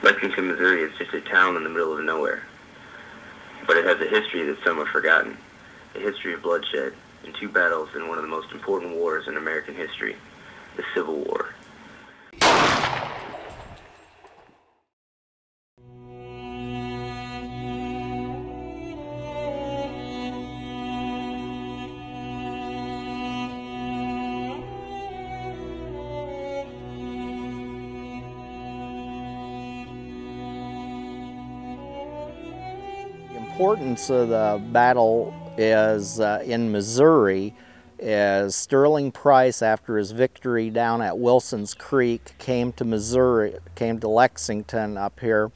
Lexington, Missouri is just a town in the middle of nowhere, but it has a history that some have forgotten, a history of bloodshed and two battles in one of the most important wars in American history, the Civil War. The importance of the battle is in Missouri is Sterling Price, after his victory down at Wilson's Creek, came to Lexington up here,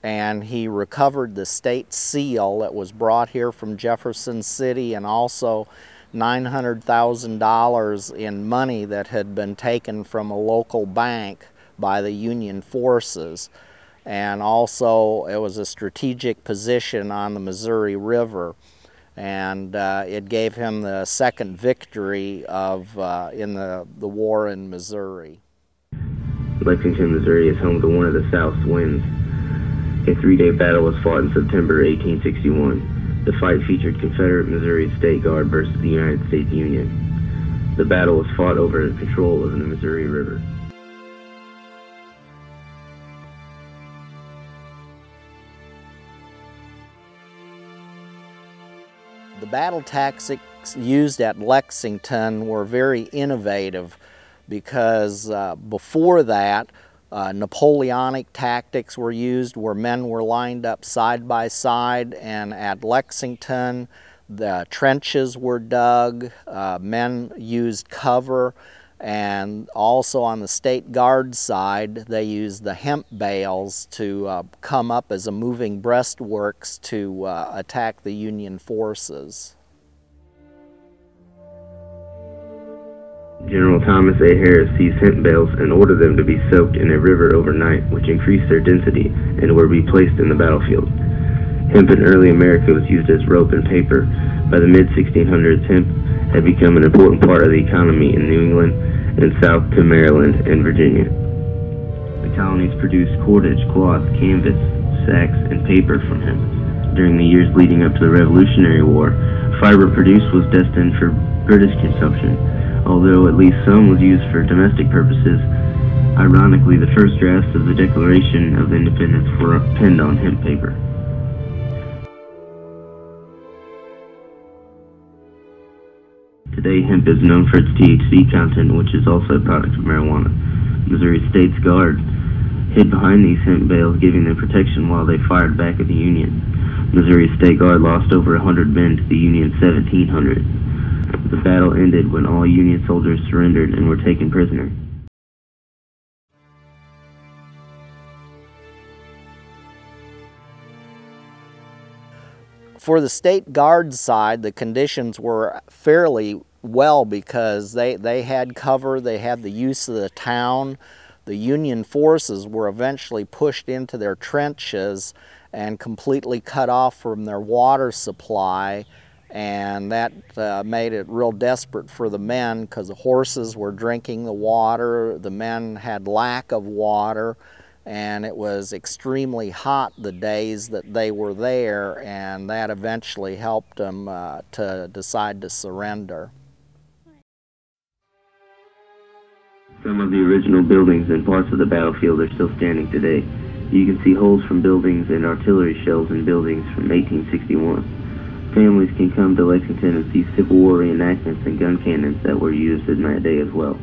and he recovered the state seal that was brought here from Jefferson City, and also $900,000 in money that had been taken from a local bank by the Union forces. And also it was a strategic position on the Missouri River, and it gave him the second victory in the war in Missouri. Lexington, Missouri is home to one of the South's wins. A three-day battle was fought in September 1861. The fight featured Confederate Missouri State Guard versus the United States Union. The battle was fought over control of the Missouri River. The battle tactics used at Lexington were very innovative because before that, Napoleonic tactics were used where men were lined up side by side, and at Lexington the trenches were dug, men used cover, and also on the State Guard side they used the hemp bales to come up as a moving breastworks to attack the Union forces. General Thomas A. Harris seized hemp bales and ordered them to be soaked in a river overnight, which increased their density and were replaced in the battlefield. Hemp in early America was used as rope and paper. By the mid-1600s, hemp had become an important part of the economy in New England and south to Maryland and Virginia. The colonies produced cordage, cloth, canvas, sacks, and paper from hemp. During the years leading up to the Revolutionary War, fiber produced was destined for British consumption, although at least some was used for domestic purposes. Ironically, the first drafts of the Declaration of Independence were penned on hemp paper. Today, hemp is known for its THC content, which is also a product of marijuana. Missouri State's Guard hid behind these hemp bales, giving them protection while they fired back at the Union. Missouri State Guard lost over 100 men to the Union's 1,700. The battle ended when all Union soldiers surrendered and were taken prisoner. For the State Guard side, the conditions were fairly well because they had cover, they had the use of the town. The Union forces were eventually pushed into their trenches and completely cut off from their water supply, and that made it real desperate for the men because the horses were drinking the water, the men had lack of water, and it was extremely hot the days that they were there, and that eventually helped them to decide to surrender. Some of the original buildings and parts of the battlefield are still standing today. You can see holes from buildings and artillery shells in buildings from 1861. Families can come to Lexington and see Civil War reenactments and gun cannons that were used in that day as well.